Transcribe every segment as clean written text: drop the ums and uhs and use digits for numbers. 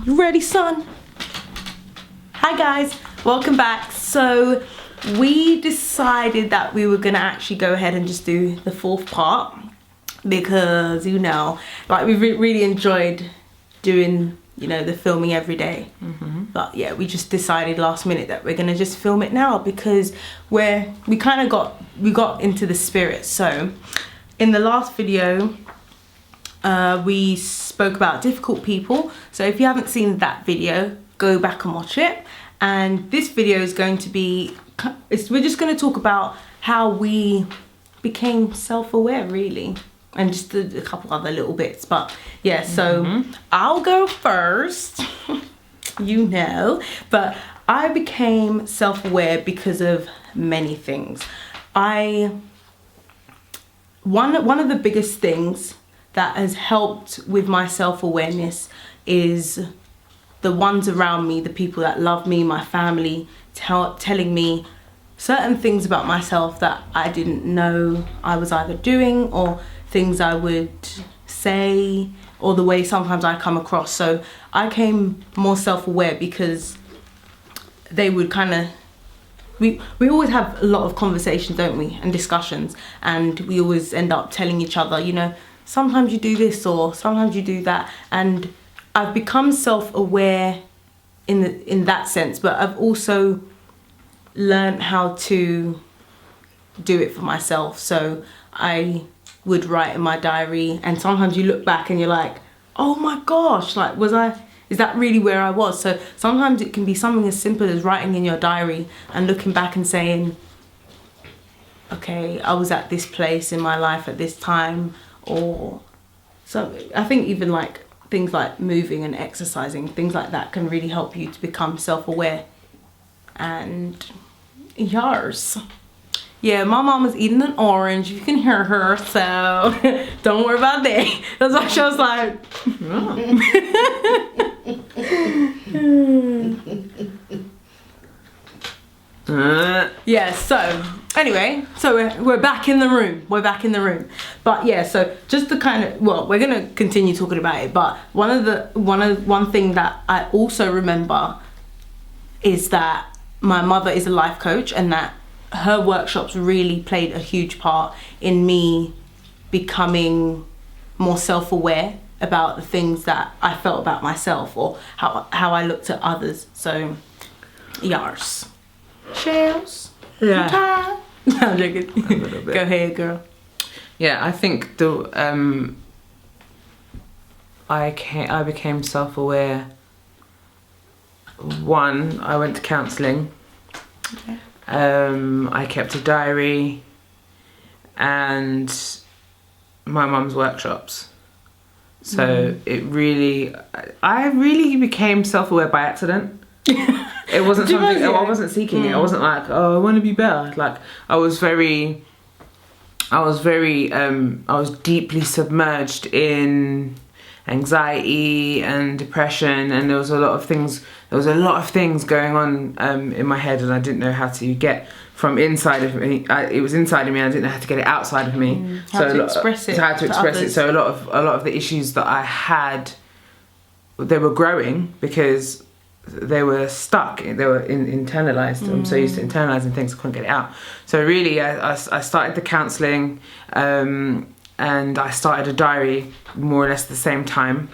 You ready, son? Hi guys, welcome back. So we decided that we were gonna actually go ahead and just do the fourth part because, you know, like we really enjoyed doing, you know, the filming every day. But yeah, we just decided last minute that we're gonna just film it now because we got into the spirit. So in the last video we spoke about difficult people, so if you haven't seen that video, go back and watch it. And this video is going to be, we're just going to talk about how we became self-aware, really, and just a couple other little bits. But yeah, so I'll go first. You know, but I became self-aware because of many things. One of the biggest things that has helped with my self-awareness is the ones around me, the people that love me, my family, telling me certain things about myself that I didn't know I was either doing, or things I would say, or the way sometimes I come across. So I became more self-aware because they would kind of, we always have a lot of conversations, don't we, and discussions, and we always end up telling each other, you know, sometimes you do this or sometimes you do that. And I've become self-aware in that sense, but I've also learned how to do it for myself. So I would write in my diary, and sometimes you look back and you're like, oh my gosh, like, is that really where I was? So sometimes it can be something as simple as writing in your diary and looking back and saying, okay, I was at this place in my life at this time. Or so I think even like things like moving and exercising, things like that can really help you to become self-aware. And yours. Yeah, my mom was eating an orange. You can hear her, so don't worry about that. That's why she was like, yeah, so anyway, so we're back in the room. But yeah, so just to kind of, well, we're gonna continue talking about it, but one thing that I also remember is that my mother is a life coach, and that her workshops really played a huge part in me becoming more self-aware about the things that I felt about myself, or how I looked at others. So yours. Shells. Yeah. I'm joking. Go ahead, girl. Yeah, I think I became self-aware. One, I went to counselling. Okay. I kept a diary, and my mum's workshops. So I really became self-aware by accident. It wasn't something, I wasn't seeking it. I wasn't like, oh, I want to be better. Like, I was deeply submerged in anxiety and depression, and there was a lot of things going on in my head, and I didn't know how to get from inside of me. It was inside of me, and I didn't know how to get it outside of me. How to express it. So a lot of the issues that I had, they were growing because they were stuck, they were internalized. I'm so used to internalizing things, I couldn't get it out. So really I started the counselling, and I started a diary more or less at the same time.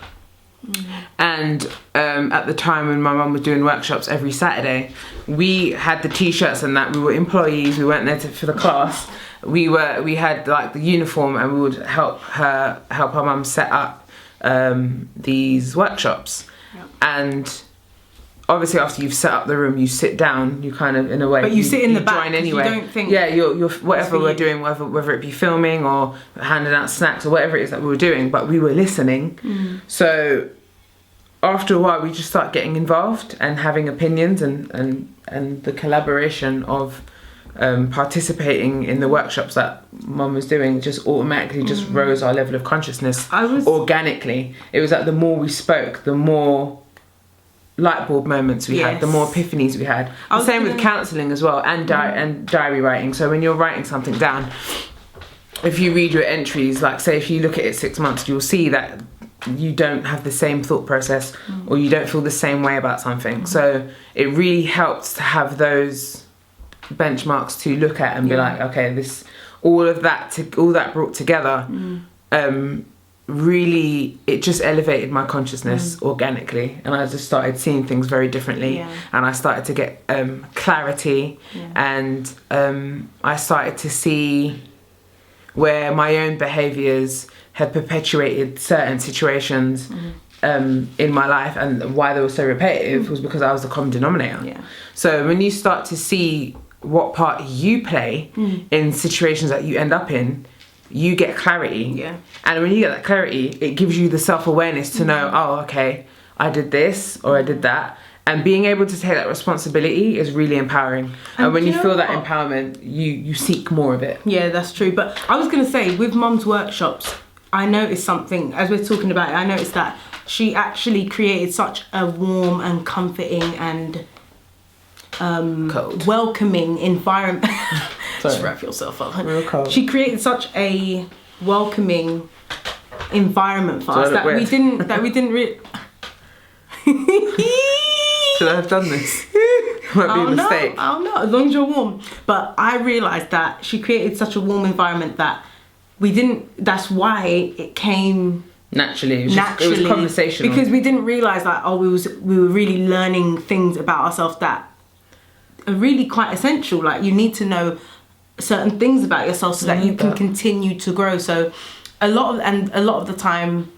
And at the time when my mum was doing workshops every Saturday, we had the t-shirts and that. We were employees, we weren't there for the class. We had like the uniform, and we would help our mum set up these workshops. And obviously after you've set up the room, you sit down, you kind of, in a way, but you sit in the back, join anyway. You don't think, yeah, you're whatever we're doing, whether it be filming or handing out snacks or whatever it is that we were doing, but we were listening. So after a while we just start getting involved and having opinions, and the collaboration of participating in the workshops that Mum was doing just automatically just rose our level of consciousness organically. It was like the more we spoke, the more light bulb moments we had, the more epiphanies we had. The same with counselling as well, and diary writing. So when you're writing something down, if you read your entries, like say if you look at it 6 months, you'll see that you don't have the same thought process or you don't feel the same way about something. So it really helps to have those benchmarks to look at and be like, okay, this, all that brought together, really, it just elevated my consciousness organically, and I just started seeing things very differently, and I started to get clarity, and I started to see where my own behaviours had perpetuated certain situations in my life, and why they were so repetitive was because I was the common denominator. So when you start to see what part you play in situations that you end up in, you get clarity. And when you get that clarity, it gives you the self-awareness to know, oh, okay, I did this or I did that. And being able to take that responsibility is really empowering. And when you feel that empowerment, you seek more of it. Yeah, that's true. But I was going to say, with Mum's workshops, I noticed something, as we're talking about it, I noticed that she actually created such a warm and comforting and welcoming environment. Just wrap yourself up. Real cold. She created such a welcoming environment for us that we didn't really. Should I have done this? Might be a mistake. I don't know, as long as you're warm. But I realised that she created such a warm environment that we didn't, that's why it came naturally. It was conversational. Because we didn't realise that, we were really learning things about ourselves that are really quite essential. Like, you need to know certain things about yourself so that you can continue to grow. So a lot of the time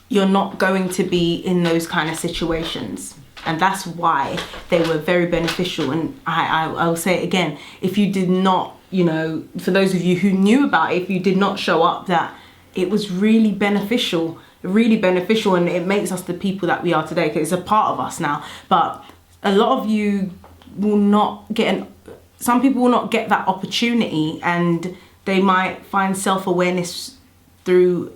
you're not going to be in those kind of situations, and that's why they were very beneficial. And I will say it again, if you did not, for those of you who knew about it, if you did not show up, that it was really beneficial, and it makes us the people that we are today, because it's a part of us now. But a lot of you will not get some people will not get that opportunity, and they might find self-awareness through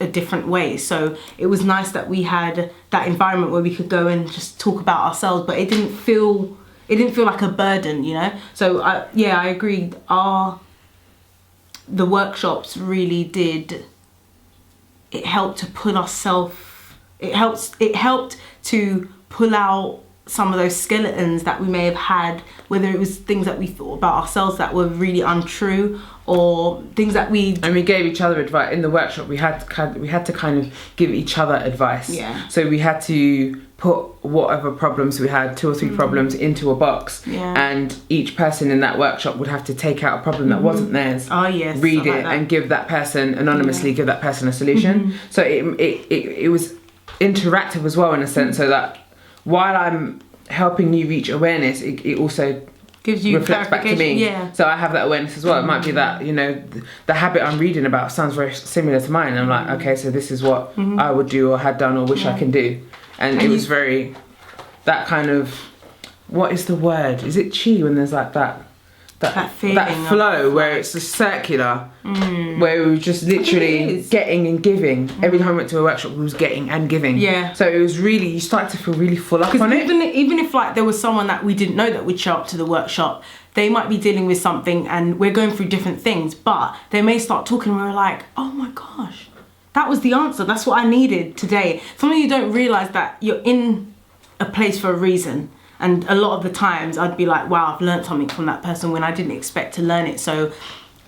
a different way. So it was nice that we had that environment where we could go and just talk about ourselves, but it didn't feel like a burden, So I agree. The workshops really did. It helped to put ourselves. It helped to pull out some of those skeletons that we may have had, whether it was things that we thought about ourselves that were really untrue, or things that we gave each other advice in the workshop. We had to kind of give each other advice. So we had to put whatever problems we had, 2 or 3 problems, into a box, and each person in that workshop would have to take out a problem that wasn't theirs, read it, and give that person anonymously, give that person a solution. So it was interactive as well, in a sense, so that while I'm helping you reach awareness, it also gives you reflects back to me. So I have that awareness as well. It might be that, the habit I'm reading about sounds very similar to mine. And I'm like, okay, so this is what I would do or had done or wish I can do. And it was very, that kind of, what is the word? Is it chi when there's like that flow where it's just circular, where we were just literally getting and giving. Every time we went to a workshop, we was getting and giving. So it was really, you started to feel really full up on it. Even if like there was someone that we didn't know that would show up to the workshop, they might be dealing with something and we're going through different things, but they may start talking and we're like, oh my gosh, that was the answer. That's what I needed today. Some of you don't realise that you're in a place for a reason. And a lot of the times I'd be like, wow, I've learned something from that person when I didn't expect to learn it. So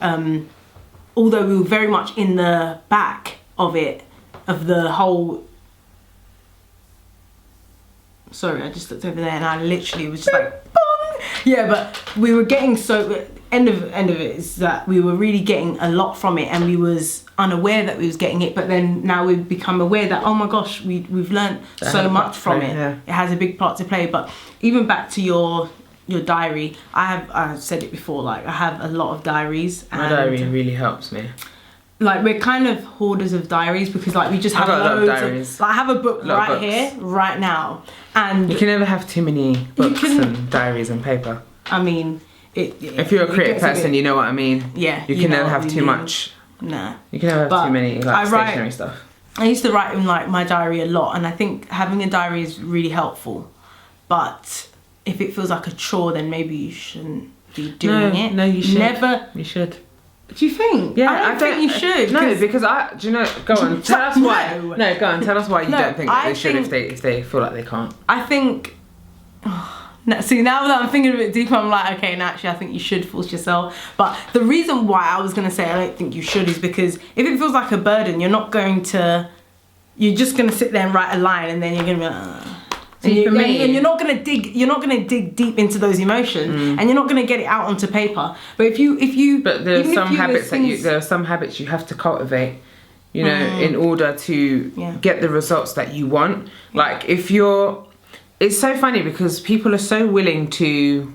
although we were very much in the back of it, of the whole... Sorry, I just looked over there and I literally was just like, boom! Yeah, but we were getting so... End of it is that we were really getting a lot from it, and we was unaware that we was getting it, but then now we've become aware that, oh my gosh, we've learned so much from it. It has a big part to play. But even back to your diary, I've said it before, like I have a lot of diaries. My diary really helps me. Like, we're kind of hoarders of diaries, because like we just have loads of diaries. Like, I have a book right here, right now, and you can never have too many books and diaries and paper. I mean, if you're a creative person, you know what I mean. Yeah. You can never have too much. Nah. You can never have too many like stationery stuff. I used to write in like my diary a lot, and I think having a diary is really helpful. But if it feels like a chore, then maybe you shouldn't be doing it. No, you should. Never. You should. Do you think? Yeah, I don't think you should. No, because do you know? Go on, tell us why. No, go on, tell us why you don't think that they should if they feel like they can't. I think. See, now that I'm thinking a bit deeper, I'm like, okay, no, actually, I think you should force yourself. But the reason why I was gonna say I don't think you should is because if it feels like a burden, you're just gonna sit there and write a line, and then you're gonna be like. And you're not gonna dig deep into those emotions, and you're not gonna get it out onto paper. But if you but there are some habits you have to cultivate, you know, in order to get the results that you want. Like it's so funny because people are so willing to,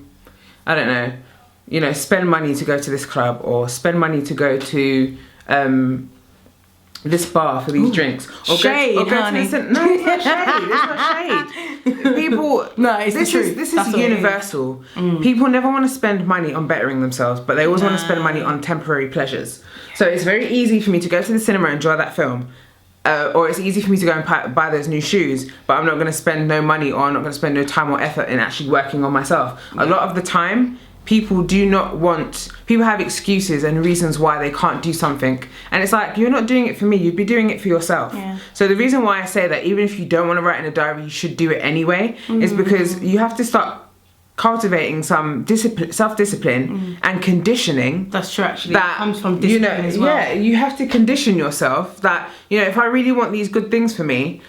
I don't know, you know, spend money to go to this club or spend money to go to this bar for these drinks. Or shade, go to honey. No, it's not shade. It's not shade. People, no, it's the truth. This is universal. People never want to spend money on bettering themselves, but they always want to spend money on temporary pleasures. So it's very easy for me to go to the cinema and enjoy that film. Or it's easy for me to go and buy those new shoes, but I'm not going to spend no money or I'm not going to spend no time or effort in actually working on myself. A lot of the time, people have excuses and reasons why they can't do something. And it's like, you're not doing it for me, you'd be doing it for yourself. Yeah. So the reason why I say that even if you don't want to write in a diary, you should do it anyway, is because you have to start cultivating some self-discipline and conditioning. That's true, actually. That comes from discipline as well. Yeah, you have to condition yourself that, you know, if I really want these good things for me,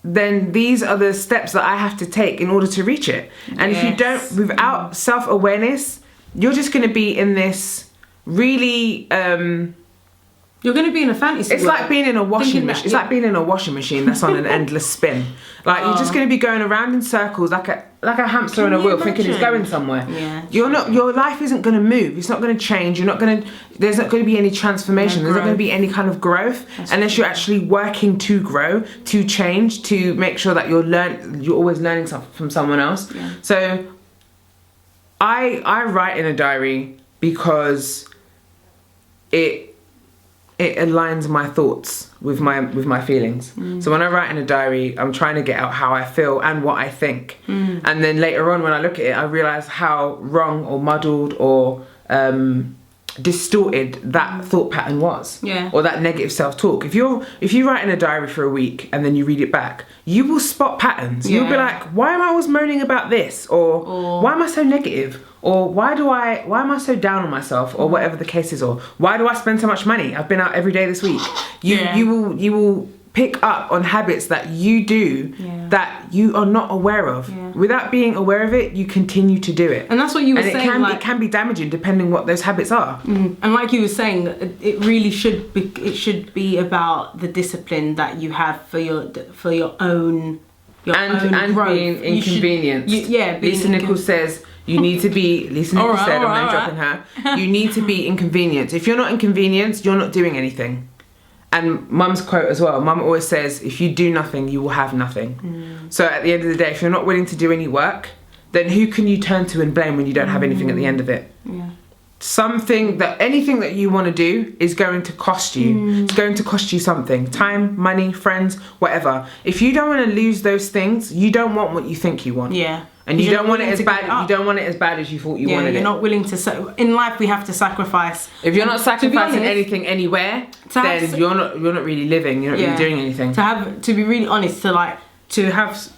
then these are the steps that I have to take in order to reach it. And if you don't, without self-awareness, you're just going to be in this really... you're going to be in a fantasy world. Like being in a washing machine. It's like being in a washing machine that's on an endless spin. Like you're just going to be going around in circles like a hamster on a wheel, thinking it's going somewhere. Yeah. Your life isn't going to move. It's not going to change. There's not going to be any transformation. There's not going to be any kind of growth unless you're actually working to grow, to change, to make sure that you're always learning something from someone else. Yeah. So I write in a diary because it aligns my thoughts with my feelings. So when I write in a diary, I'm trying to get out how I feel and what I think. And then later on when I look at it, I realise how wrong or muddled or distorted that thought pattern was. Yeah. Or that negative self-talk. If you write in a diary for a week and then you read it back, you will spot patterns. You'll be like, why am I always moaning about this? Or why am I so negative? Or why am I so down on myself, or whatever the case is, or why do I spend so much money? I've been out every day this week. You will pick up on habits that you do that you are not aware of. Without being aware of it, you continue to do it. And that's what you were saying. It can be damaging depending what those habits are. And like you were saying, it really should be about the discipline that you have for your own and growth. Being inconvenienced. Lisa Nichols says. You need to be, Lisa Nichols said, I'm name dropping her, you need to be inconvenienced. If you're not inconvenienced, you're not doing anything. And Mum's quote as well, Mum always says, if you do nothing, you will have nothing. So at the end of the day, if you're not willing to do any work, then who can you turn to and blame when you don't have anything at the end of it? Yeah. Anything that you want to do is going to cost you. It's going to cost you something. Time, money, friends, whatever. If you don't want to lose those things, you don't want what you think you want. Yeah. And you don't want it as bad. You don't want it as bad as you thought you wanted it. You're not willing to. In life, we have to sacrifice. If you're not sacrificing anything anywhere, then you're not really living. You're not really doing anything. To be really honest, to have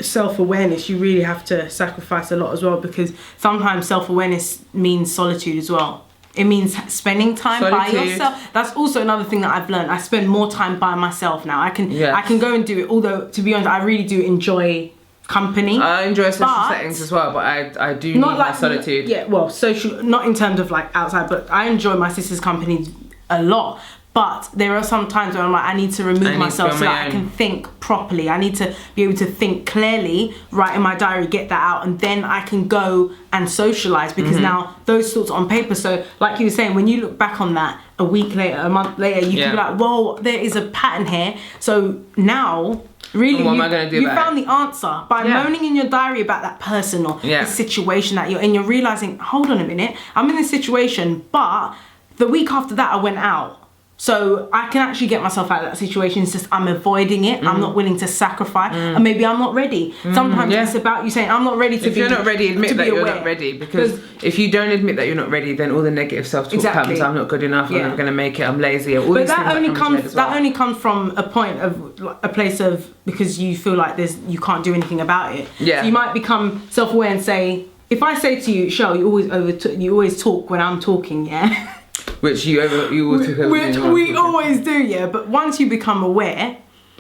self-awareness, you really have to sacrifice a lot as well, because sometimes self-awareness means solitude as well. It means spending time by yourself. That's also another thing that I've learned. I spend more time by myself now. I can go and do it. Although, to be honest, I really do enjoy company. I enjoy social settings as well, but I do need my solitude. Yeah, well, social, not in terms of like outside, but I enjoy my sister's company a lot. But there are some times where I'm like, I need to remove myself so that I can think properly. I need to be able to think clearly, write in my diary, get that out, and then I can go and socialise, because now those thoughts are on paper. So like you were saying, when you look back on that a week later, a month later, you can be like, whoa, there is a pattern here. So now, really, you found the answer by moaning in your diary about that person or the situation that you're in. You're realising, hold on a minute, I'm in this situation, but the week after that I went out. So I can actually get myself out of that situation. It's just I'm avoiding it. I'm not willing to sacrifice, and maybe I'm not ready. Sometimes it's about you saying I'm not ready to if be. If you're not ready, admit that you're aware. not ready. Because if you don't admit that you're not ready, then all the negative self-talk comes. I'm not good enough. I'm never going to make it. I'm lazy. All but that only comes. That only comes from a point of a place of because you feel like you can't do anything about it. Yeah. So you might become self-aware and say, if I say to you, Shell, you always talk when I'm talking, yeah. Which you always talk over. Which we always do, yeah. But once you become aware,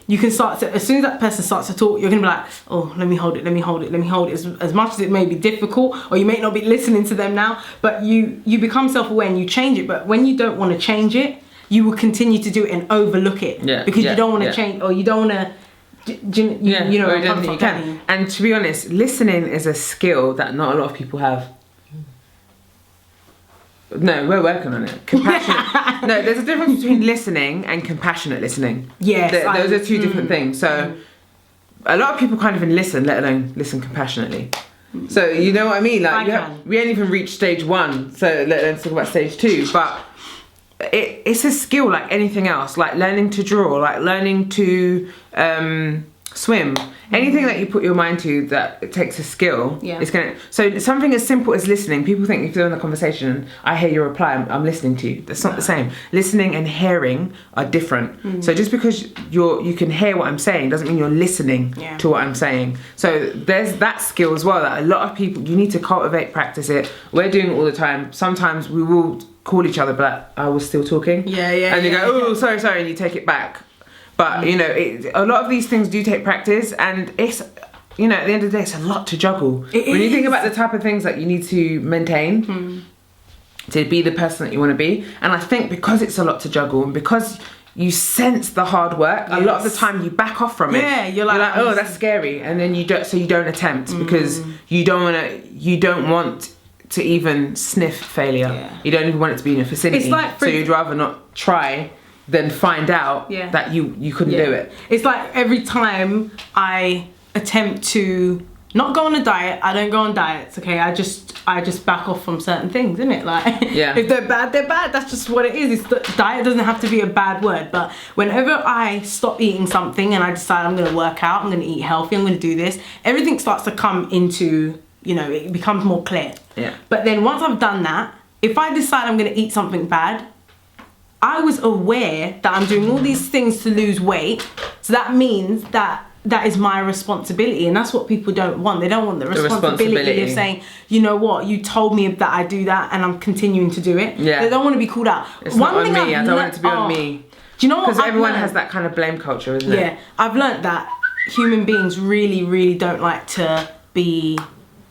you can start to. As soon as that person starts to talk, you're gonna be like, oh, let me hold it. As much as it may be difficult, or you may not be listening to them now, but you become self-aware and you change it. But when you don't want to change it, you will continue to do it and overlook it, because you don't want to change, or you don't want to. You know, or you don't think you can. And to be honest, listening is a skill that not a lot of people have. No, we're working on it. Compassionate. No, there's a difference between listening and compassionate listening. Yes, those are two different things. So a lot of people can't even listen, let alone listen compassionately. So you know what I mean? Like we ain't even reached stage 1, so let alone talk about stage 2. But it's a skill like anything else, like learning to draw, like learning to swim. Anything that you put your mind to that it takes a skill, it's gonna. So something as simple as listening. People think if you're in a conversation, I hear your reply, I'm listening to you. That's not the same. Listening and hearing are different. So just because you can hear what I'm saying doesn't mean you're listening to what I'm saying. So there's that skill as well that a lot of people, you need to cultivate, practice it. We're doing it all the time. Sometimes we will call each other, but I was still talking. And you go, oh, sorry, and you take it back. But you know, a lot of these things do take practice, and it's, you know, at the end of the day, it's a lot to juggle. When you think about the type of things that you need to maintain to be the person that you want to be, and I think because it's a lot to juggle, and because you sense the hard work, a lot of the time you back off from it. Yeah, you're like oh, that's scary, and then you don't attempt because you don't want to even sniff failure. You don't even want it to be in your vicinity. So you'd rather not try than find out that you couldn't do it. It's like every time I attempt to not go on a diet, I don't go on diets, okay? I just back off from certain things, isn't it? Like, if they're bad, they're bad. That's just what it is. Diet doesn't have to be a bad word, but whenever I stop eating something and I decide I'm gonna work out, I'm gonna eat healthy, I'm gonna do this, everything starts to come into, you know, it becomes more clear. But then once I've done that, if I decide I'm gonna eat something bad, I was aware that I'm doing all these things to lose weight, so that means that is my responsibility, and that's what people don't want. They don't want the responsibility of saying, you know what, you told me that I do that and I'm continuing to do it. They don't want to be called out. It's not on me. I don't want it to be on me. Do you know what? Because everyone has that kind of blame culture, isn't it? Yeah, I've learnt that human beings really, really don't like to be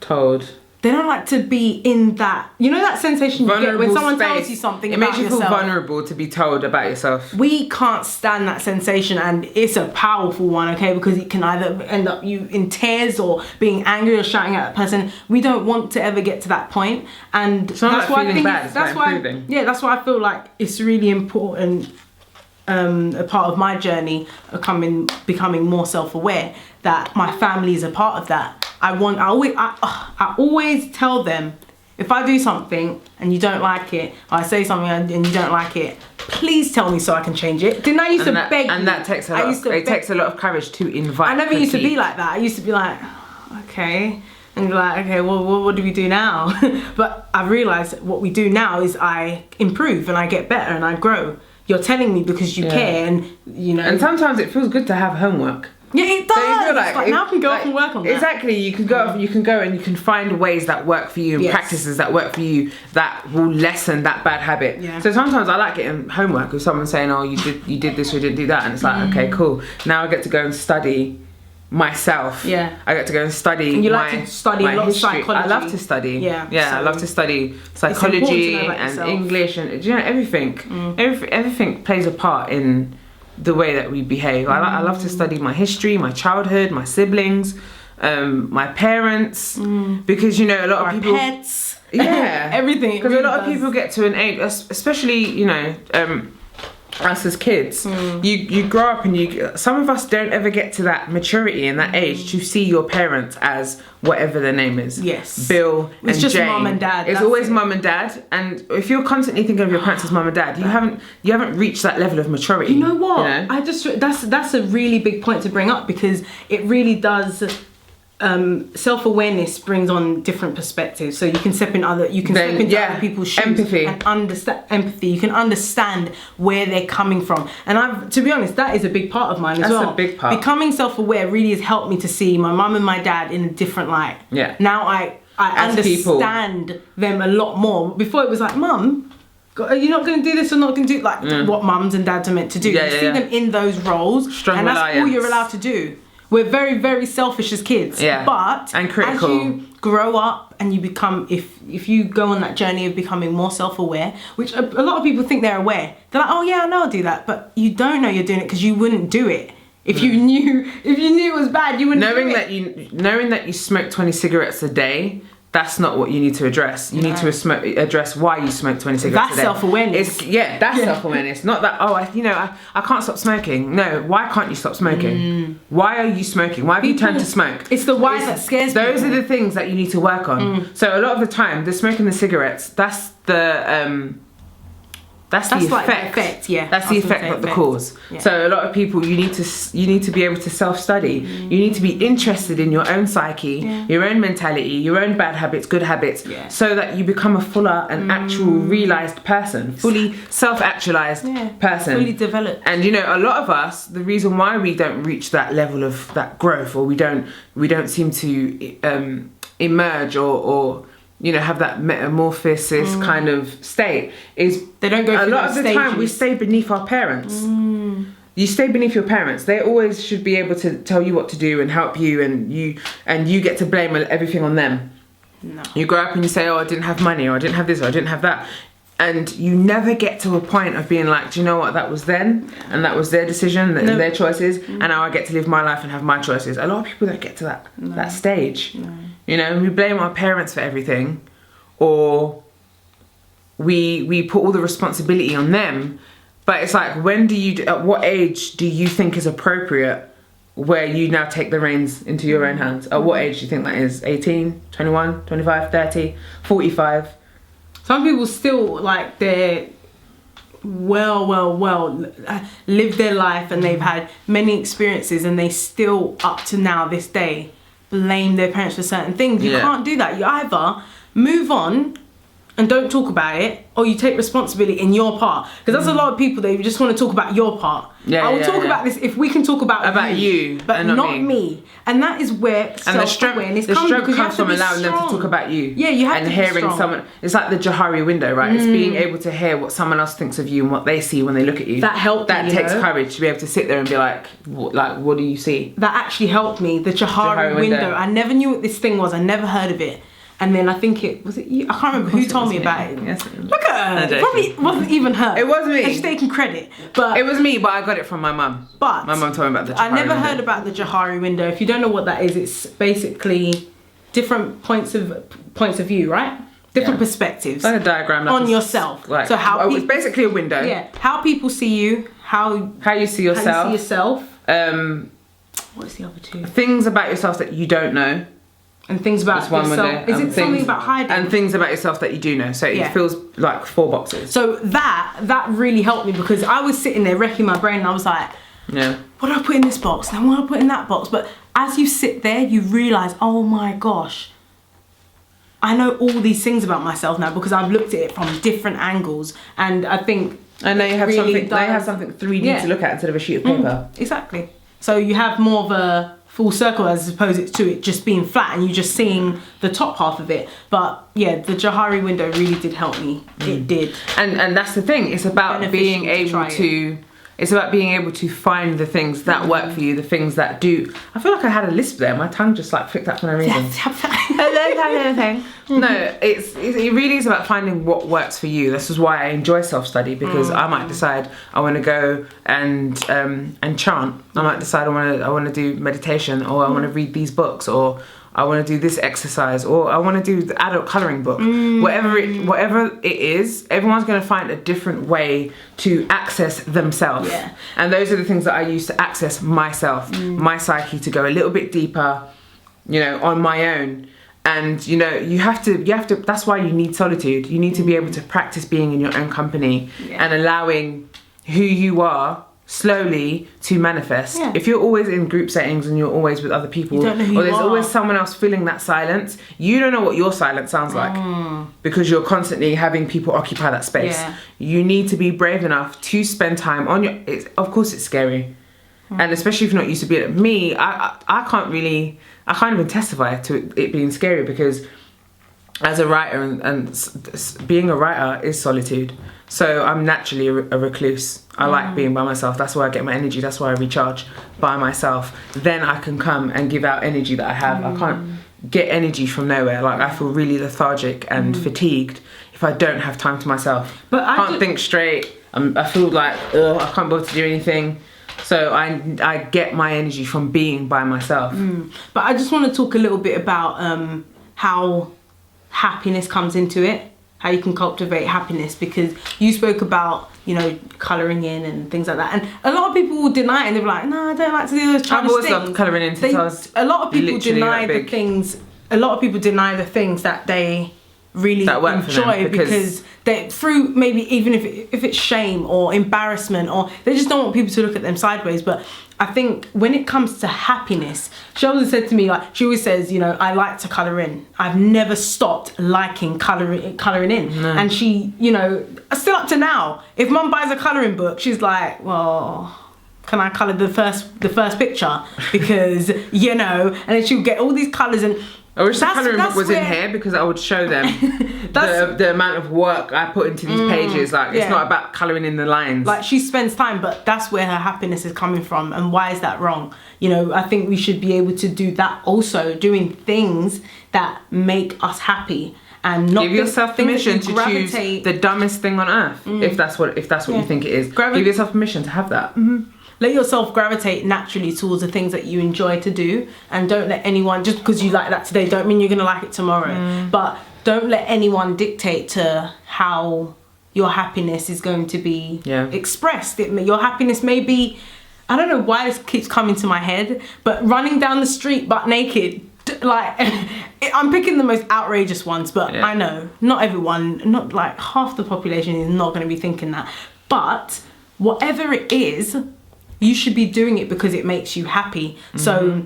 told. They don't like to be in that, you know, that sensation you get when someone tells you something about yourself. It makes you feel vulnerable to be told about yourself. We can't stand that sensation, and it's a powerful one, okay? Because it can either end up you in tears or being angry or shouting at that person. We don't want to ever get to that point, and it's not like feeling bad. It's about improving. That's why I feel like it's really important. A part of my journey of becoming more self-aware, that my family is a part of that. I always tell them, if I do something and you don't like it, or I say something and you don't like it, please tell me so I can change it. Didn't I used to beg you? And that takes a lot. It takes a lot of courage to invite. I never used to be like that. I used to be like, okay. And you're like, okay, well, what do we do now? But I've realised what we do now is I improve and I get better and I grow. You're telling me because you care, and you know. And sometimes it feels good to have homework. Yeah, it does. So you feel like now I can go off and work on that. Exactly, you can go off and you can go and you can find ways that work for you and practices that work for you that will lessen that bad habit. So sometimes I like getting homework with someone saying, oh, you did this or you didn't do that, and it's like, okay, cool. Now I get to go and study myself. I get to go and study. And you like to study a lot of psychology. I love to study. I love to study psychology and English, and you know, everything. Everything plays a part in the way that we behave. I love to study my history, my childhood, my siblings, my parents, because you know a lot of people, pets, everything. Because really a lot of people get to an age, especially you know. us as kids, you grow up and some of us don't ever get to that maturity and that age to see your parents as whatever their name is. Yes. Bill and it's just Jane. mum and dad. It's always mum and dad, and if you're constantly thinking of your parents as mum and dad, you haven't reached that level of maturity. You know what? You know? That's a really big point to bring up, because it really does. Self-awareness brings on different perspectives, so you can step into other people's shoes. Empathy. And understand empathy. You can understand where they're coming from, and to be honest, that is a big part of mine as well. That's a big part. Becoming self-aware really has helped me to see my mum and my dad in a different light. Yeah. Now I understand them a lot more. Before it was like, Mum, are you not going to do this or not going to do what mums and dads are meant to do? You see them in those roles, strong and that's reliance. all you're allowed to do. We're very, very selfish as kids. Yeah. But and critical. as you grow up and you become, if you go on that journey of becoming more self-aware, which a lot of people think they're aware. They're like, oh yeah, I know I'll do that. But you don't know you're doing it because you wouldn't do it. If you knew it was bad, you wouldn't do it. Knowing that you smoke 20 cigarettes a day, that's not what you need to address. You need to address why you smoke 20 cigarettes a day. That's self-awareness. That's self-awareness. Not that, I can't stop smoking. No, why can't you stop smoking? Why are you smoking? Why have you turned to smoke? It's the why that scares people. Those are the things that you need to work on. So a lot of the time, the smoking the cigarettes, that's the effect. Like the effect, yeah. That's the effect, not the cause. Yeah. So a lot of people, you need to be able to self-study. You need to be interested in your own psyche, your own mentality, your own bad habits, good habits, so that you become a fuller and actual realised person, fully self-actualised person, fully developed. And a lot of us, the reason why we don't reach that level of that growth, or we don't seem to emerge or have that metamorphosis kind of state, is they don't go through a lot of the stages. time we stay beneath our parents. You stay beneath your parents. They always should be able to tell you what to do and help you, and you get to blame everything on them. No. You grow up and you say, oh, I didn't have money, or I didn't have this, or I didn't have that, and you never get to a point of being like, do you know what, that was then, and that was their decision, their choices, and now I get to live my life and have my choices. A lot of people don't get to that stage. We blame our parents for everything, or we put all the responsibility on them. But it's like, at what age do you think is appropriate where you now take the reins into your own hands? At what age do you think that is? 18, 21, 25, 30, 45? Some people still, like, they're live their life and they've had many experiences, and they still, up to now, this day, blame their parents for certain things. You can't do that. You either move on and don't talk about it, or you take responsibility in your part. Because there's a lot of people that just want to talk about your part. I will talk about this if we can talk about you, but and not me. And that is where self-awareness comes. The strength comes from allowing them to talk about you. Yeah, you have to be strong. And hearing someone. It's like the Johari window, right? It's being able to hear what someone else thinks of you and what they see when they look at you. That helped me. That takes courage to be able to sit there and be like, what do you see? That actually helped me. The Johari window. I never knew what this thing was. I never heard of it. And then I think was it you? I can't remember who told me about it. Yes. Look at her. Probably wasn't even her. It was me. And she's taking credit. But it was me, but I got it from my mum. But my mum told me about the Johari window. I never heard about the Johari window. If you don't know what that is, it's basically different points of view, right? Different perspectives. Like a diagram. Like on yourself. Like, so how it's basically a window. Yeah. How people see you, how you see yourself. How you see yourself. What's the other two? Things about yourself that you don't know. And things about yourself. Is it something about hiding? And things about yourself that you do know. So it feels like 4 boxes. So that really helped me, because I was sitting there wrecking my brain, and I was like, what do I put in this box? And what do I put in that box? But as you sit there, you realise, oh my gosh, I know all these things about myself now, because I've looked at it from different angles. And I think now you have something 3D to look at instead of a sheet of paper. Exactly. So you have more of a full circle as opposed to it just being flat and you just seeing the top half of it. But yeah, the Johari window really did help me. It did. And that's the thing. It's about being able to it's about being able to find the things that work for you, the things that do. I feel like I had a lisp there. My tongue just like flicked up for no reason. No, it really is about finding what works for you. This is why I enjoy self-study, because I might decide I want to go and chant. I might decide I want to do meditation, or I want to read these books, or I want to do this exercise, or I want to do the adult colouring book. Whatever it is, everyone's going to find a different way to access themselves. Yeah. And those are the things that I use to access myself, my psyche, to go a little bit deeper, you know, on my own. And you know, you have to, that's why you need solitude. You need to be able to practice being in your own company and allowing who you are slowly to manifest. If you're always in group settings and you're always with other people, you don't know who or there's you are. always someone else filling that silence, you don't know what your silence sounds like, because you're constantly having people occupy that space. You need to be brave enough to spend time on your, of course it's scary, and especially if you're not used to being it. Me, I can't even testify to it being scary, because as a writer and being a writer is solitude. So I'm naturally a recluse. I like being by myself. That's where I get my energy. That's where I recharge, by myself. Then I can come and give out energy that I have. I can't get energy from nowhere. Like, I feel really lethargic and fatigued if I don't have time to myself. But I can't think straight. I feel like, I can't bother to do anything. So I get my energy from being by myself. But I just want to talk a little bit about how happiness comes into it, how you can cultivate happiness, because you spoke about, you know, colouring in and things like that, and a lot of people will deny it, and they're like, no, I don't like to do those childish things. I've always loved colouring in since I was a lot of people literally deny that the big. things. A lot of people deny the things that they really That work for them, enjoy, because they, through maybe even if it's shame or embarrassment, or they just don't want people to look at them sideways. But I think when it comes to happiness, she always said to me, like, she always says, you know, I like to colour in. I've never stopped liking colouring in. And she, you know, still up to now, if mum buys a colouring book, she's like, well, can I colour the first picture? Because, you know, and then she'll get all these colours, and I wish the colouring book was in here, because I would show them the amount of work I put into these pages. Like, it's not about colouring in the lines. Like, she spends time, but that's where her happiness is coming from. And why is that wrong? You know, I think we should be able to do that also, doing things that make us happy, and not give yourself permission to gravitate. choose the dumbest thing on earth, if that's what you think it is. Give yourself permission to have that. Let yourself gravitate naturally towards the things that you enjoy to do, and don't let anyone, just because you like that today, don't mean you're gonna like it tomorrow. But don't let anyone dictate to how your happiness is going to be expressed. Your happiness may be, I don't know why this keeps coming to my head, but running down the street butt naked. Like, I'm picking the most outrageous ones, but I know not everyone, not like half the population is not going to be thinking that. But whatever it is, you should be doing it because it makes you happy. So,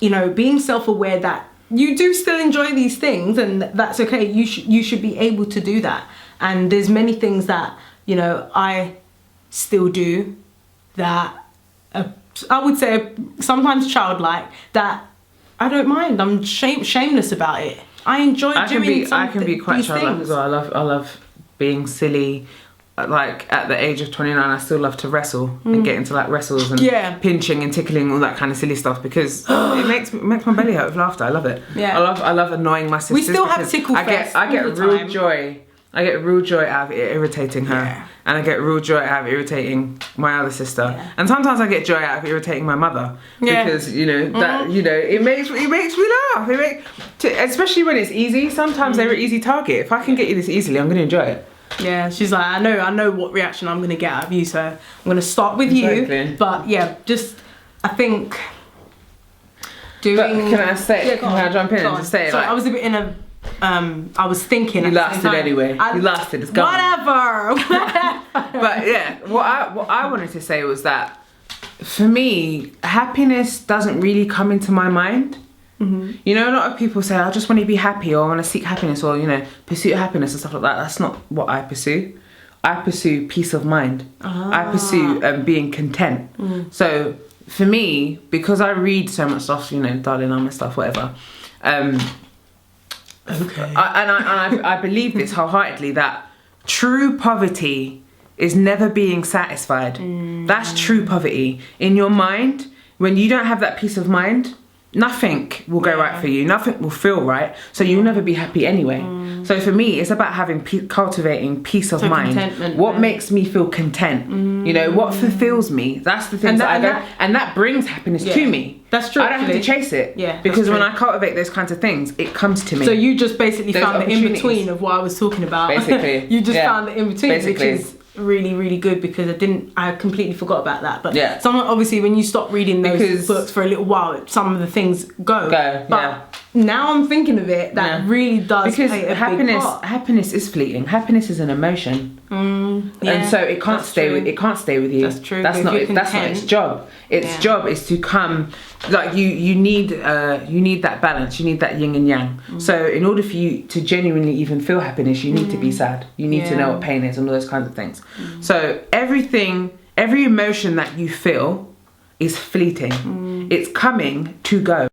you know, being self-aware that you do still enjoy these things, and that's okay. You should be able to do that. And there's many things that, you know, I still do that I would say sometimes childlike, that I don't mind. I'm shameless about it. I enjoy doing I can be quite childlike as well. I love being silly. Like, at the age of 29, I still love to wrestle and get into like wrestles and pinching and tickling, all that kind of silly stuff, because it makes my belly hurt with laughter. I love it. I love annoying my sisters. We still have tickle fest. I get real joy. I get real joy out of irritating her, and I get real joy out of irritating my other sister, and sometimes I get joy out of irritating my mother, because you know that you know it makes me laugh. Especially when it's easy. Sometimes they're an easy target. If I can get you this easily, I'm going to enjoy it. Yeah, she's like, I know what reaction I'm going to get out of you, so I'm going to start with you. But yeah, just I think doing. But can I say? Can I jump in and just say? So I was a bit in a. I was thinking. You lasted anyway. You lasted. It's gone. Whatever. But yeah, what I wanted to say was that for me, happiness doesn't really come into my mind. You know, a lot of people say, I just want to be happy, or I want to seek happiness, or, you know, pursue happiness and stuff like that. That's not what I pursue. I pursue peace of mind. I pursue being content. So for me, because I read so much stuff, you know, Dalai Lama stuff, whatever. I believe this wholeheartedly, that true poverty is never being satisfied. That's true poverty. In your mind, when you don't have that peace of mind, nothing will go right for you. Nothing will feel right. So you'll never be happy anyway. So for me, it's about having cultivating peace of mind. Contentment. What makes me feel content? You know, what fulfills me? That's the thing and that brings happiness to me. That's true. I don't have to chase it. Yeah. Because when I cultivate those kinds of things, it comes to me. So you just basically found the in-between of what I was talking about. Basically. You just found the in-between, Basically. which is really, really good, because I completely forgot about that. But someone, obviously, when you stop reading those books for a little while, some of the things go. But now I'm thinking of it, that really does play a big part. Happiness is fleeting. Happiness is an emotion. And so it can't stay with you. That's true. That's not its job. Its job is to come, like you need that balance. You need that yin and yang. So in order for you to genuinely even feel happiness, you need to be sad. You need to know what pain is and all those kinds of things. So every emotion that you feel is fleeting. It's coming to go.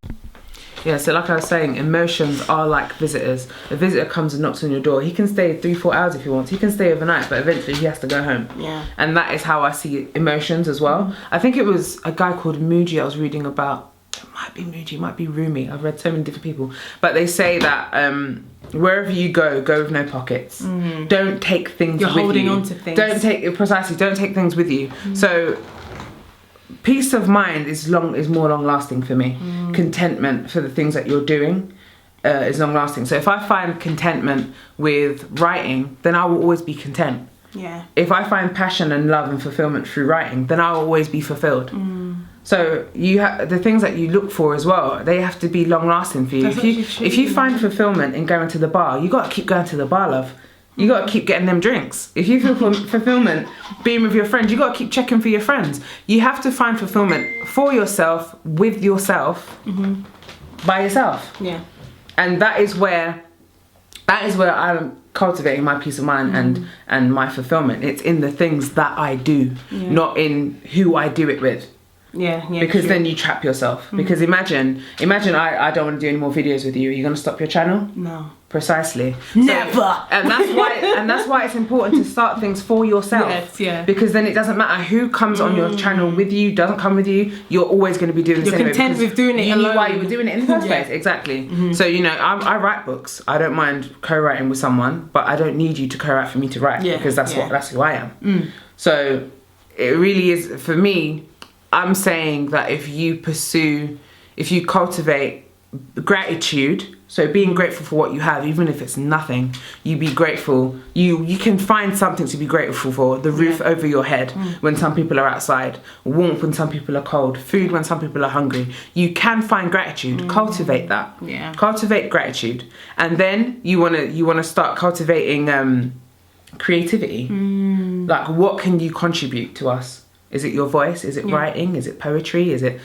Yeah, so like I was saying, emotions are like visitors. A visitor comes and knocks on your door. He can stay 3-4 hours if he wants. He can stay overnight, but eventually he has to go home. Yeah. And that is how I see emotions as well. I think it was a guy called Muji I was reading about. It might be Muji, it might be Rumi. I've read so many different people. But they say that wherever you go with no pockets. Don't take things with you. You're holding on to things. Don't take things with you. So peace of mind is more long lasting for me. Contentment for the things that you're doing is long lasting. So if I find contentment with writing, then I will always be content. Yeah. If I find passion and love and fulfillment through writing, then I will always be fulfilled. So the things that you look for as well, they have to be long lasting for you. If you find fulfillment in going to the bar, you got to keep going to the bar, love. You got to keep getting them drinks. If you feel fulfillment being with your friends, you got to keep checking for your friends. You have to find fulfillment for yourself, with yourself, by yourself. Yeah. And that is where I'm cultivating my peace of mind and my fulfillment. It's in the things that I do, not in who I do it with. Yeah. Because then you trap yourself. Because imagine I don't want to do any more videos with you. Are you going to stop your channel? No. Precisely. Never. So, and that's why it's important to start things for yourself. Yes, yeah. Because then it doesn't matter who comes on your channel with you, doesn't come with you. You're always going to be doing the same. You're content with doing it alone. You knew why you were doing it in the first place. Exactly. So I write books. I don't mind co-writing with someone, but I don't need you to co-write for me to write because that's who I am. So it really is, for me, I'm saying that if you cultivate gratitude, so being grateful for what you have, even if it's nothing, you be grateful. You can find something to be grateful for. The roof over your head when some people are outside, warmth when some people are cold, food when some people are hungry. You can find gratitude. Cultivate that. Yeah. Cultivate gratitude, and then you wanna start cultivating creativity. Like, what can you contribute to us? Is it your voice? Is it writing? Is it poetry? Is it,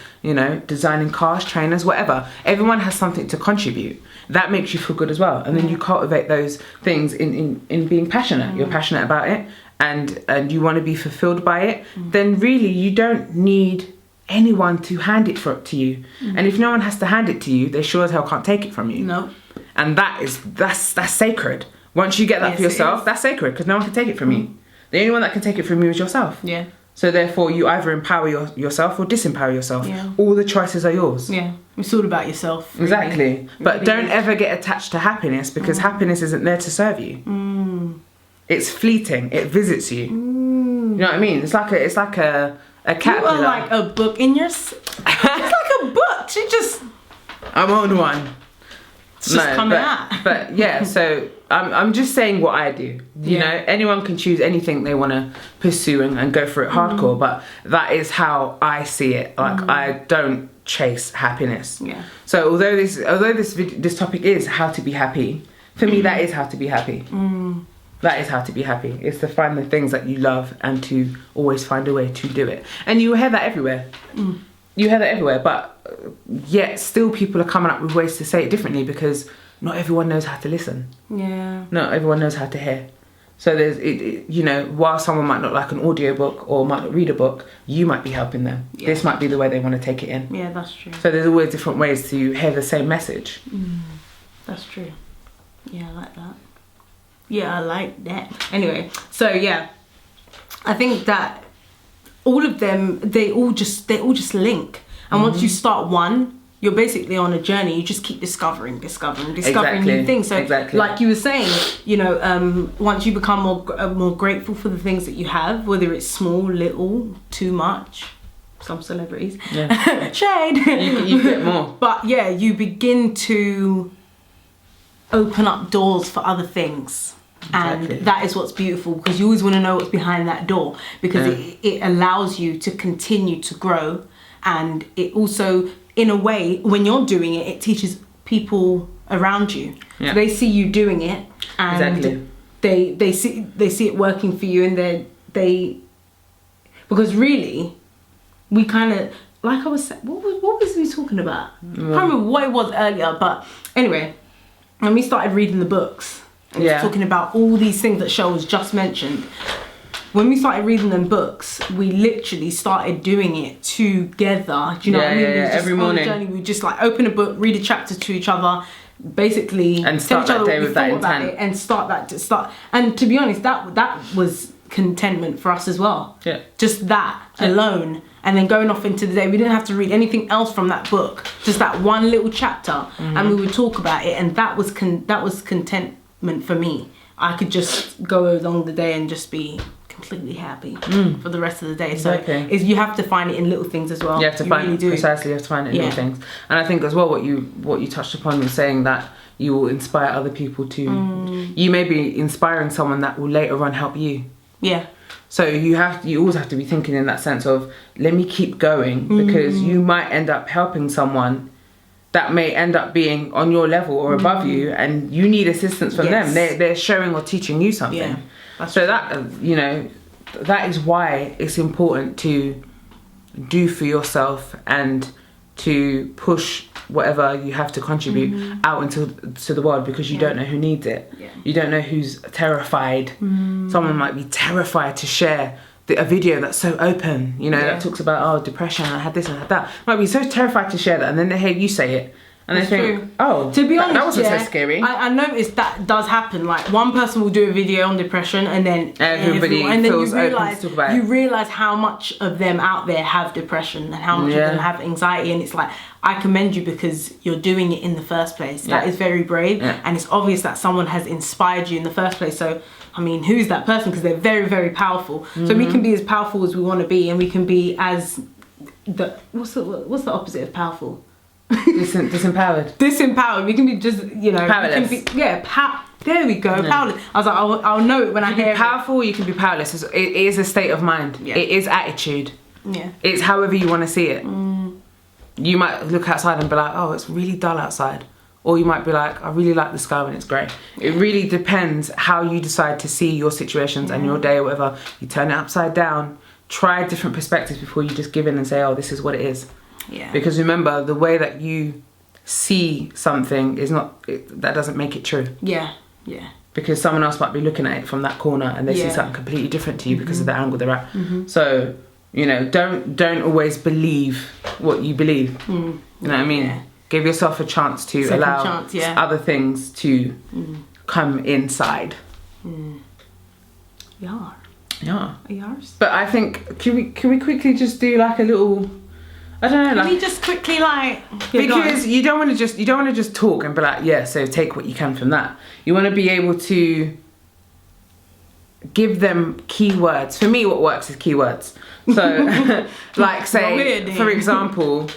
designing cars, trainers, whatever? Everyone has something to contribute. That makes you feel good as well. And then you cultivate those things in being passionate. You're passionate about it and you want to be fulfilled by it. Then really you don't need anyone to hand it to you. And if no one has to hand it to you, they sure as hell can't take it from you. No. And that's sacred. Once you get that for yourself, that's sacred, because no one can take it from you. The only one that can take it from you is yourself. Yeah. So therefore, you either empower yourself or disempower yourself. Yeah. All the choices are yours. Yeah, it's all about yourself. Really. Exactly. But don't ever get attached to happiness, because happiness isn't there to serve you. It's fleeting. It visits you. You know what I mean? It's like a caterpillar. You are like a book in your. It's like a book. She just. I'm on one. It's just coming out. But yeah, so I'm just saying what I do. You know, anyone can choose anything they want to pursue and go for it hardcore, but that is how I see it. Like, I don't chase happiness. Yeah. So although this topic is how to be happy, for me that is how to be happy. That is how to be happy. It's to find the things that you love and to always find a way to do it. And you hear that everywhere. You hear that everywhere, but yet still people are coming up with ways to say it differently, because not everyone knows how to listen. Yeah. Not everyone knows how to hear. So there's, while someone might not like an audiobook or might not read a book, you might be helping them. Yeah. This might be the way they want to take it in. Yeah, that's true. So there's always different ways to hear the same message. That's true. Yeah, I like that. Yeah, I like that. Anyway, so yeah, I think that all of them, they all just link. And once you start one, you're basically on a journey. You just keep discovering Exactly. new things. So Exactly. like you were saying, you know, once you become more grateful for the things that you have, whether it's small, little, too much, some celebrities, shade, you get more. But yeah, you begin to open up doors for other things. Exactly. And that is what's beautiful, because you always want to know what's behind that door, because it allows you to continue to grow. And it also, in a way, when you're doing it, it teaches people around you. Yeah. So they see you doing it, and Exactly. they see it working for you, and they because really, we kind of, like I was saying, what was we talking about? I can't remember what it was earlier, but anyway, when we started reading the books. And it's talking about all these things that Cheryl just mentioned. When we started reading them books, we literally started doing it together. Do you know what I mean? Yeah, every morning. On the journey, we just like open a book, read a chapter to each other, basically, and start that day with that intent. And start. And to be honest, that was contentment for us as well. Yeah. Just that alone. And then going off into the day, we didn't have to read anything else from that book. Just that one little chapter, and we would talk about it, and that was content. For me, I could just go along the day and just be completely happy for the rest of the day. Exactly. So you have to find it in little things as well. You have to find really do. Precisely. You have to find it in little things. And I think as well, what you touched upon was saying that you will inspire other people to. You may be inspiring someone that will later on help you. Yeah. So you always have to be thinking in that sense of, let me keep going, because you might end up helping someone that may end up being on your level or above you, and you need assistance from them. They're showing or teaching you something. Yeah, so that, you know, that is why it's important to do for yourself and to push whatever you have to contribute out into the world, because you don't know who needs it. You don't know who's terrified. Someone might be terrified to share a video that's so open, you know, that talks about, depression, I had this and I had that. Might be so terrified to share that, and then they hear you say it, and they think, to be honest, that wasn't so scary. I noticed that does happen. Like, one person will do a video on depression, and then everybody feels open to talk about it. You realise how much of them out there have depression, and how much of them have anxiety, and it's like, I commend you, because you're doing it in the first place. That is very brave, and it's obvious that someone has inspired you in the first place. So I mean, who's that person? Because they're very, very powerful. So we can be as powerful as we want to be, and we can be as what's the opposite of powerful? Disempowered. Disempowered. We can be just, you know, powerless. We can be, there we go. Powerless. I was like, I'll know it when I hear it. Powerful. You can be powerless. It is a state of mind. It is attitude. It's however you want to see it. You might look outside and be like, oh, it's really dull outside. Or you might be like, I really like the sky when it's grey. It really depends how you decide to see your situations and your day or whatever. You turn it upside down. Try different perspectives before you just give in and say, oh, this is what it is. Because remember, the way that you see something is not, that doesn't make it true. Because someone else might be looking at it from that corner and they see something completely different to you because of the angle they're at. So, you know, don't always believe what you believe. You know what I mean? Give yourself a chance to allow other things to come inside. Yeah. But I think, can we quickly just do like a little, I don't know, like, can we just quickly like, because you don't want to just talk and be like, so take what you can from that. You want to be able to give them keywords. For me, what works is keywords. So like, say, for example,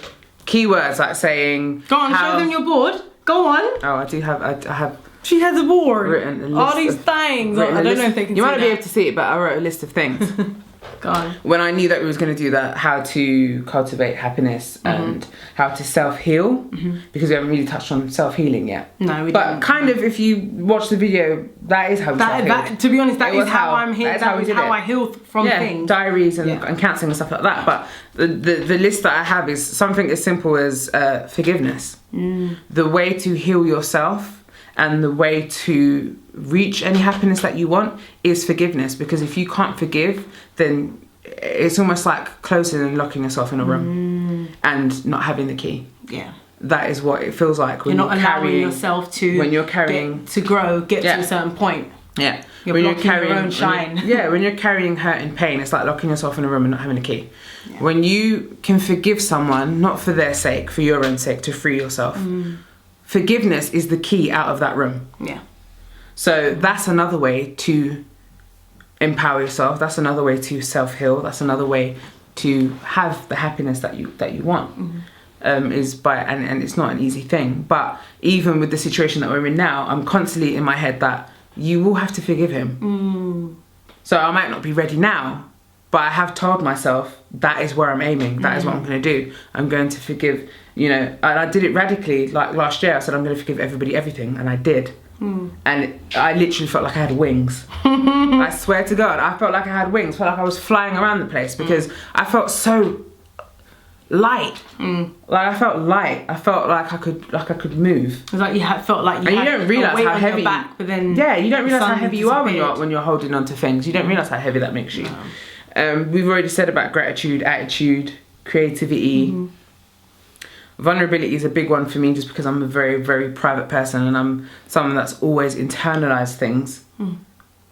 keywords like saying, go on, show them your board. Go on. Oh, I do have. I have. She has a board. Written a list all these things. I don't know if they can. You see might not be able to see it, but I wrote a list of things. Go on. When I knew that we was going to do that, how to cultivate happiness and how to self-heal, because we haven't really touched on self-healing yet. No, we But kind of, if you watch the video, that is how we self-healed. To be honest, that is how I'm healed. That is how I heal from things. Diaries and counselling and stuff like that. But the list that I have is something as simple as forgiveness. The way to heal yourself and the way to reach any happiness that you want is forgiveness. Because if you can't forgive, then it's almost like closing and locking yourself in a room and not having the key. That is what it feels like when you're not allowing yourself to, when you're carrying, to grow, get to a certain point. You're blocking your own shine. When you're carrying hurt and pain, it's like locking yourself in a room and not having a key. When you can forgive someone, not for their sake, for your own sake, to free yourself, forgiveness is the key out of that room. Yeah. So that's another way to empower yourself. That's another way to self-heal. That's another way to have the happiness that you want. Is by, and it's not an easy thing. But even with the situation that we're in now, I'm constantly in my head that you will have to forgive him. So I might not be ready now, but I have told myself that is where I'm aiming. That is what I'm going to do. I'm going to forgive, you know, and I did it radically. Like last year, I said I'm going to forgive everybody everything, and I did. And I literally felt like I had wings. I swear to God, I felt like I had wings. Felt like I was flying around the place because I felt so light. Like I felt light. I felt like I could move. It's like you felt like you and had you don't realize how heavy. Back, but then you don't realize how heavy you are when you're holding on to things. You don't realize how heavy that makes you. We've already said about gratitude, attitude, creativity. Vulnerability is a big one for me, just because I'm a very, very private person, and I'm someone that's always internalized things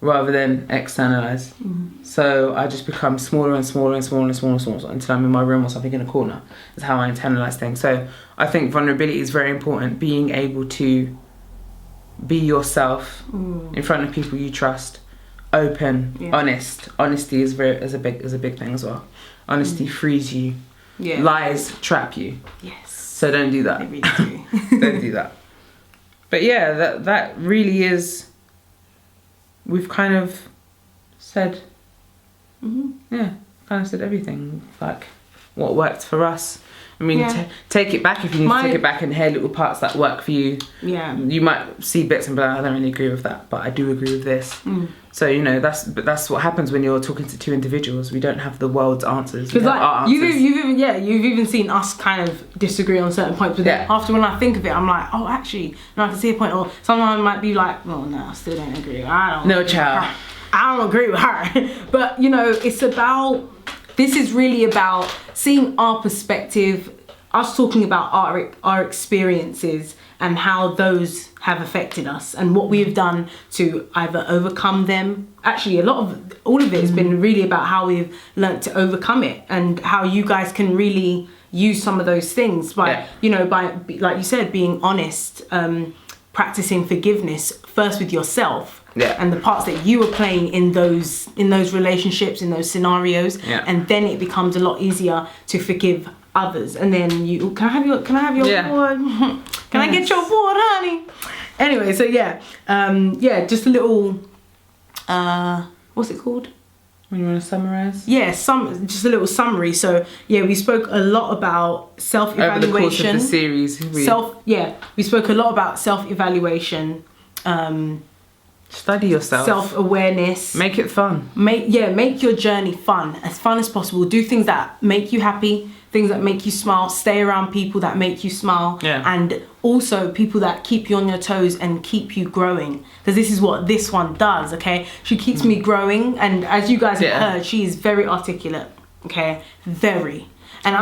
rather than externalized. So I just become smaller and smaller and smaller and smaller and smaller until I'm in my room or something in a corner. That's how I internalize things. So I think vulnerability is very important. Being able to be yourself in front of people you trust, open, honest. Honesty is a big thing as well. Honesty frees you. Lies trap you. Yes. So don't do that. They really do. Don't do that. But yeah, that really is. We've kind of said. Kind of said everything. Like what worked for us. I mean, take it back if you need to take it back and hear little parts that work for you. Yeah. You might see bits and be like, I don't really agree with that, but I do agree with this. So you know that's what happens when you're talking to two individuals. We don't have the world's answers. Because like you've even seen us kind of disagree on certain points. But then after when I think of it, I'm like, oh, actually, no, I can see a point. Or sometimes I might be like, well, no, I still don't agree. I don't agree with her. But you know, it's about. This is really about seeing our perspective, us talking about our experiences and how those have affected us and what we have done to either overcome them. Actually, all of it has been really about how we've learnt to overcome it, and how you guys can really use some of those things by, by, like you said, being honest, practicing forgiveness first with yourself. And the parts that you were playing in those relationships, in those scenarios, and then it becomes a lot easier to forgive others. And then can I have your board? Can I get your board, honey? Anyway, so just a little what's it called? When you want to summarize? Yeah, just a little summary. So we spoke a lot about self-evaluation. Over the course of the series, we spoke a lot about self-evaluation. Study yourself. Self-awareness. Make it fun. Make your journey fun as possible. Do things that make you happy, things that make you smile. Stay around people that make you smile. And also people that keep you on your toes and keep you growing. Because this is what this one does, okay? She keeps me growing, and as you guys have heard, she is very articulate, okay? Very. And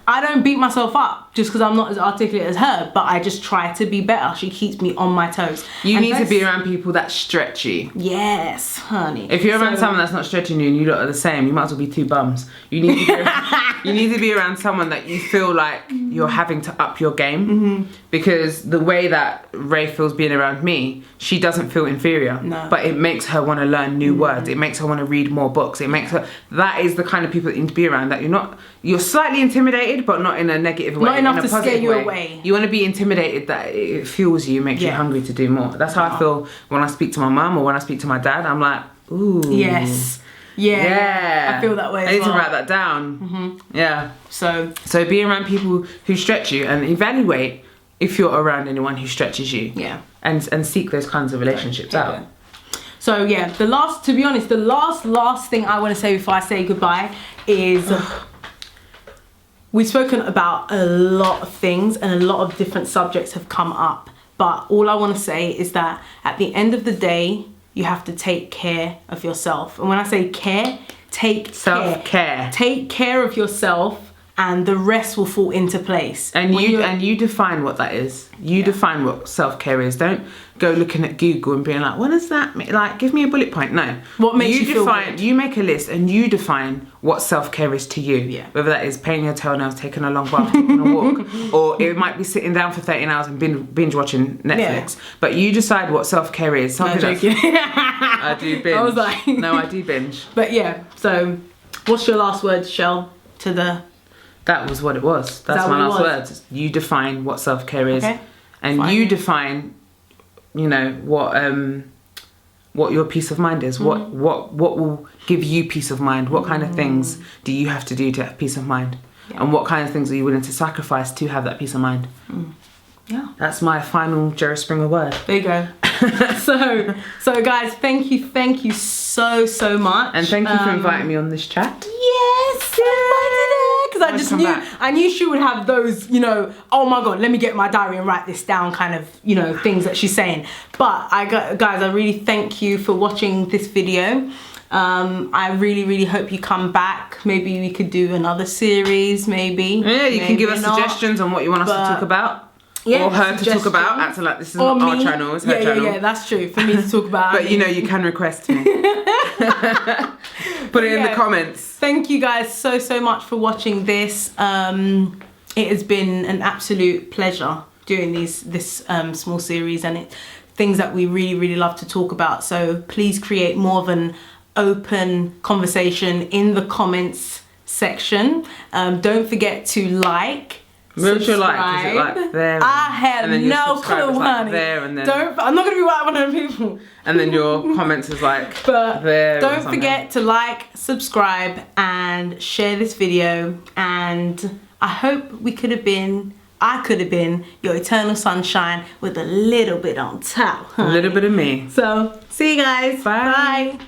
I don't beat myself up just because I'm not as articulate as her, but I just try to be better. She keeps me on my toes. You need to be around people that stretch you. Yes, honey. If you're around someone that's not stretching you and you lot are the same, you might as well be two bums. You need to be around someone that you feel like you're having to up your game. Because the way that Ray feels being around me, she doesn't feel inferior. No. But it makes her want to learn new words. It makes her want to read more books. It makes her. That is the kind of people that you need to be around. That you're slightly intimidated, but not in a negative way. Not enough to scare you away. You want to be intimidated that it fuels you, makes you hungry to do more. That's how I feel when I speak to my mum or when I speak to my dad. I'm like, ooh. Yes. Yeah. I feel that way as well. I need to write that down. Yeah. So be around people who stretch you, and evaluate if you're around anyone who stretches you. Yeah. And seek those kinds of relationships out. So the last thing I want to say before I say goodbye is we've spoken about a lot of things, and a lot of different subjects have come up. But all I want to say is that at the end of the day, you have to take care of yourself. And when I say care, take self-care. Take care of yourself and the rest will fall into place. And you define what that is. You define what self-care is. Don't go looking at Google and being like, what does that mean? Like, give me a bullet point. No. What makes you feel define? good? You make a list and you define what self-care is to you. Yeah. Whether that is painting your toenails, taking a long bath, taking a walk, or it might be sitting down for 13 hours and binge watching Netflix. But you decide what self-care is. No, joking. I do binge. I was like... No, I do binge. But yeah, so what's your last word, Shell, to the... That was what it was. That's my last words. You define what self-care is. Okay. And Fine. you define, you know, what your peace of mind is. What will give you peace of mind? What kind of things do you have to do to have peace of mind? Yeah. And what kind of things are you willing to sacrifice to have that peace of mind? Yeah. That's my final Jerry Springer word. There you go. so guys, thank you so much. And thank you for inviting me on this chat. Yes, because I knew she would have those, you know, oh my god, let me get my diary and write this down kind of, you know, things that she's saying. But guys, I really thank you for watching this video. I really hope you come back. Maybe we could do another series, maybe. Yeah, you can give us suggestions on what you want us to talk about. Yeah, or her to talk about, acting like this is not our channel, it's her channel. Yeah, that's true, for me to talk about. But you know, you can request me. Put it in the comments. Thank you guys so much for watching this. It has been an absolute pleasure doing this small series, and it's things that we really love to talk about. So please create more of an open conversation in the comments section. Don't forget to like. Where's your like? Is it like there? I have no clue, honey. There and then. I'm not gonna be like one of them people. And then your comments is like but there. Don't forget to like, subscribe, and share this video. And I hope I could have been your eternal sunshine with a little bit on top, honey. A little bit of me. So see you guys. Bye. Bye.